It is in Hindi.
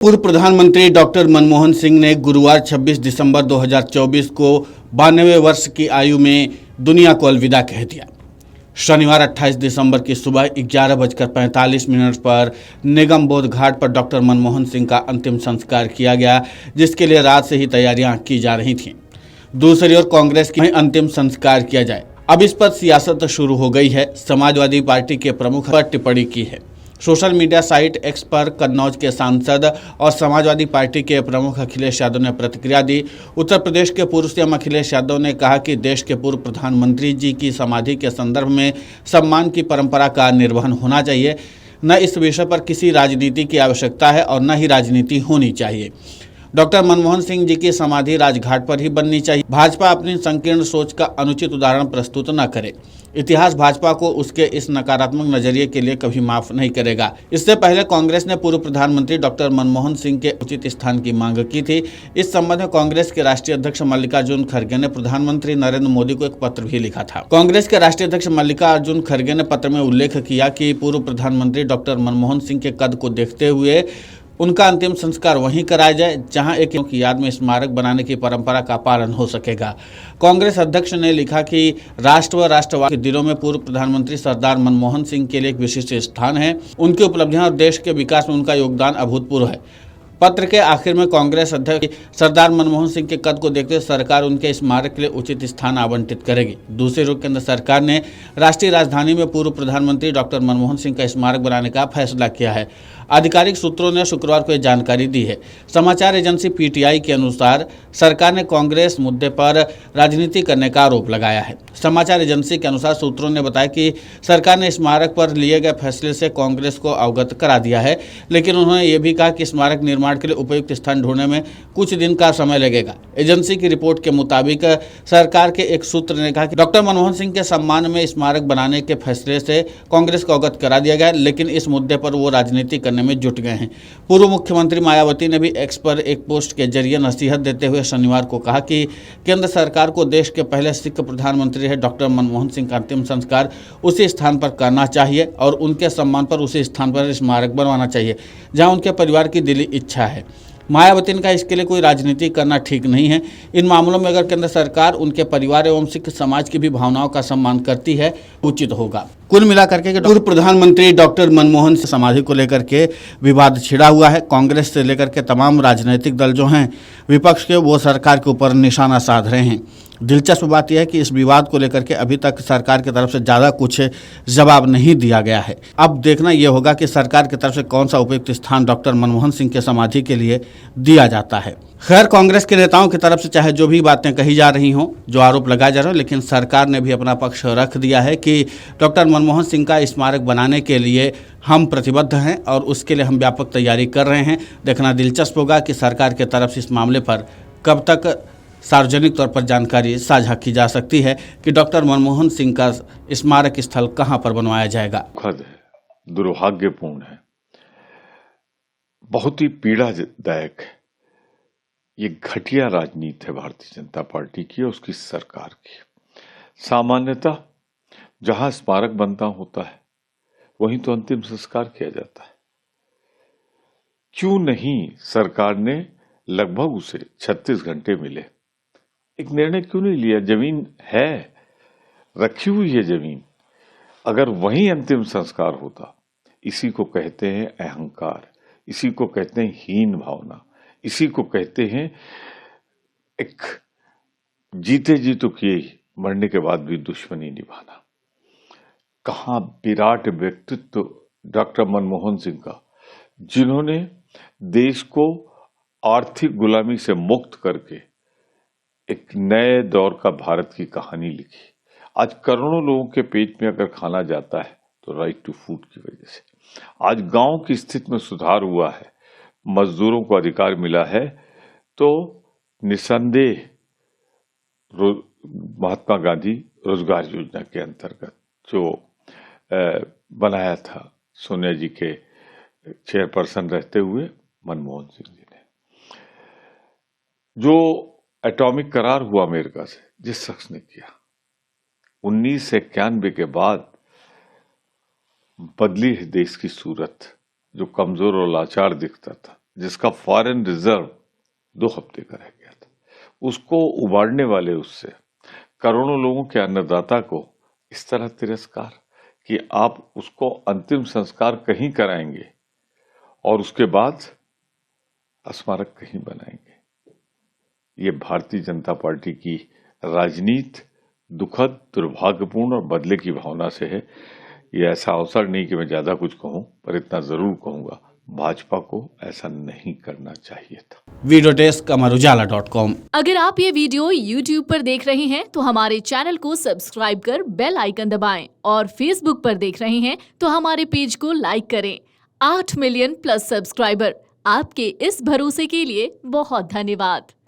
पूर्व प्रधानमंत्री डॉक्टर मनमोहन सिंह ने गुरुवार 26 दिसंबर 2024 को 92 वर्ष की आयु में दुनिया को अलविदा कह दिया। शनिवार 28 दिसंबर की सुबह 11:45 पर निगम बोध घाट पर डॉक्टर मनमोहन सिंह का अंतिम संस्कार किया गया, जिसके लिए रात से ही तैयारियां की जा रही थीं। दूसरी ओर कांग्रेस की अंतिम संस्कार किया जाए, अब इस पर सियासत शुरू हो गई है। समाजवादी पार्टी के प्रमुख पर टिप्पणी की है। सोशल मीडिया साइट एक्स पर कन्नौज के सांसद और समाजवादी पार्टी के प्रमुख अखिलेश यादव ने प्रतिक्रिया दी। उत्तर प्रदेश के पूर्व सीएम अखिलेश यादव ने कहा कि देश के पूर्व प्रधानमंत्री जी की समाधि के संदर्भ में सम्मान की परंपरा का निर्वहन होना चाहिए। न इस विषय पर किसी राजनीति की आवश्यकता है और न ही राजनीति होनी चाहिए। डॉक्टर मनमोहन सिंह जी की समाधि राजघाट पर ही बननी चाहिए। भाजपा अपनी संकीर्ण सोच का अनुचित उदाहरण प्रस्तुत न करे। इतिहास भाजपा को उसके इस नकारात्मक नजरिए के लिए कभी माफ नहीं करेगा। इससे पहले कांग्रेस ने पूर्व प्रधानमंत्री डॉक्टर मनमोहन सिंह के उचित स्थान की मांग की थी। इस संबंध में कांग्रेस के राष्ट्रीय अध्यक्ष मल्लिकार्जुन खड़गे ने प्रधानमंत्री नरेंद्र मोदी को एक पत्र भी लिखा था। कांग्रेस के राष्ट्रीय अध्यक्ष मल्लिकार्जुन खड़गे ने पत्र में उल्लेख किया कि पूर्व प्रधानमंत्री डॉक्टर मनमोहन सिंह के कद को देखते हुए उनका अंतिम संस्कार वहीं कराया जाए जहां एक की याद में स्मारक बनाने की परंपरा का पालन हो सकेगा। कांग्रेस अध्यक्ष ने लिखा कि राष्ट्र व राष्ट्रवाद के दिलों में पूर्व प्रधानमंत्री सरदार मनमोहन सिंह के लिए एक विशिष्ट स्थान है। उनकी उपलब्धियां और देश के विकास में उनका योगदान अभूतपूर्व है। पत्र के आखिर में कांग्रेस अध्यक्ष सरदार मनमोहन सिंह के कद को देखते हुए सरकार उनके स्मारक के लिए उचित स्थान आवंटित करेगी। दूसरी ओर केंद्र सरकार ने राष्ट्रीय राजधानी में पूर्व प्रधानमंत्री डॉक्टर मनमोहन सिंह का स्मारक बनाने का फैसला किया है। आधिकारिक सूत्रों ने शुक्रवार को यह जानकारी दी है। समाचार एजेंसी पीटीआई के अनुसार सरकार ने कांग्रेस मुद्दे पर राजनीति करने का आरोप लगाया है। समाचार एजेंसी के अनुसार सूत्रों ने बताया कि सरकार ने स्मारक पर लिए गए फैसले से कांग्रेस को अवगत करा दिया है, लेकिन उन्होंने ये भी कहा कि स्मारक निर्माण के लिए उपयुक्त स्थान ढूंढने में कुछ दिन का समय लगेगा। एजेंसी की रिपोर्ट के मुताबिक सरकार के एक सूत्र ने कहा कि डॉक्टर मनमोहन सिंह के सम्मान में स्मारक बनाने के फैसले से कांग्रेस को अवगत करा दिया गया, लेकिन इस मुद्दे पर वो राजनीति करने में जुट गए हैं। पूर्व मुख्यमंत्री मायावती ने भी एक्स पर एक पोस्ट के जरिए नसीहत देते हुए शनिवार को कहा कि केंद्र सरकार को देश के पहले सिख प्रधानमंत्री है डॉक्टर मनमोहन सिंह का अंतिम संस्कार उसी स्थान पर करना चाहिए और उनके सम्मान पर उसी स्थान पर स्मारक बनवाना चाहिए जहां उनके परिवार की दिली इच्छा है। मायावती ने कहा इसके लिए कोई राजनीति करना ठीक नहीं है। इन मामलों में अगर केंद्र सरकार उनके परिवार एवं सिख समाज की भी भावनाओं का सम्मान करती है उचित होगा। कुल मिलाकर के पूर्व प्रधानमंत्री डॉक्टर मनमोहन सिंह समाधि को लेकर के विवाद छिड़ा हुआ है। कांग्रेस से लेकर के तमाम राजनीतिक दल जो हैं विपक्ष के, वो सरकार के ऊपर निशाना साध रहे हैं। दिलचस्प बात यह है कि इस विवाद को लेकर के अभी तक सरकार की तरफ से ज़्यादा कुछ जवाब नहीं दिया गया है। अब देखना यह होगा कि सरकार की तरफ से कौन सा उपयुक्त स्थान डॉक्टर मनमोहन सिंह के समाधि के लिए दिया जाता है। खैर, कांग्रेस के नेताओं की तरफ से चाहे जो भी बातें कही जा रही हों, जो आरोप लगाए जा रहे हो, लेकिन सरकार ने भी अपना पक्ष रख दिया है कि डॉक्टर मनमोहन सिंह का स्मारक बनाने के लिए हम प्रतिबद्ध हैं और उसके लिए हम व्यापक तैयारी कर रहे हैं। देखना दिलचस्प होगा कि सरकार की तरफ से इस मामले पर कब तक सार्वजनिक तौर पर जानकारी साझा की जा सकती है कि डॉक्टर मनमोहन सिंह का स्मारक स्थल कहां पर बनवाया जाएगा। दुखद है, दुर्भाग्यपूर्ण है, बहुत ही पीड़ादायक है। ये घटिया राजनीति है भारतीय जनता पार्टी की और उसकी सरकार की। सामान्यतः जहां स्मारक बनता होता है वहीं तो अंतिम संस्कार किया जाता है। क्यों नहीं सरकार ने लगभग उसे 36 घंटे मिले, एक निर्णय क्यों नहीं लिया? जमीन है, रखी हुई है जमीन, अगर वहीं अंतिम संस्कार होता। इसी को कहते हैं अहंकार, इसी को कहते हैं हीन भावना, इसी को कहते हैं एक जीते जी तो किए ही, मरने के बाद भी दुश्मनी निभाना। कहाँ विराट व्यक्तित्व डॉक्टर मनमोहन सिंह का, जिन्होंने देश को आर्थिक गुलामी से मुक्त करके एक नए दौर का भारत की कहानी लिखी। आज करोड़ों लोगों के पेट में अगर खाना जाता है तो राइट टू फूड की वजह से। आज गांव की स्थिति में सुधार हुआ है, मजदूरों को अधिकार मिला है, तो निसंदेह महात्मा गांधी रोजगार योजना के अंतर्गत जो बनाया था सोनिया जी के चेयरपर्सन रहते हुए मनमोहन सिंह जी ने, जो एटॉमिक करार हुआ अमेरिका से जिस शख्स ने किया, 1991 के बाद बदली है देश की सूरत। जो कमजोर और लाचार दिखता था, जिसका फॉरेन रिजर्व 2 हफ्ते का रह गया था, उसको उबारने वाले उससे करोड़ों लोगों के अन्नदाता को इस तरह तिरस्कार कि आप उसको अंतिम संस्कार कहीं कराएंगे और उसके बाद स्मारक कहीं बनाएंगे। ये भारतीय जनता पार्टी की राजनीति दुखद, दुर्भाग्यपूर्ण और बदले की भावना से है। ये ऐसा अवसर नहीं कि मैं ज्यादा कुछ कहूं, पर इतना जरूर कहूंगा, भाजपा को ऐसा नहीं करना चाहिए था। वीडियो डेस्क अमरउजाला.com। अगर आप ये वीडियो YouTube पर देख रहे हैं तो हमारे चैनल को सब्सक्राइब कर बेल आइकन दबाएं और Facebook पर देख रहे हैं तो हमारे पेज को लाइक करें। 8 मिलियन प्लस सब्सक्राइबर, आपके इस भरोसे के लिए बहुत धन्यवाद।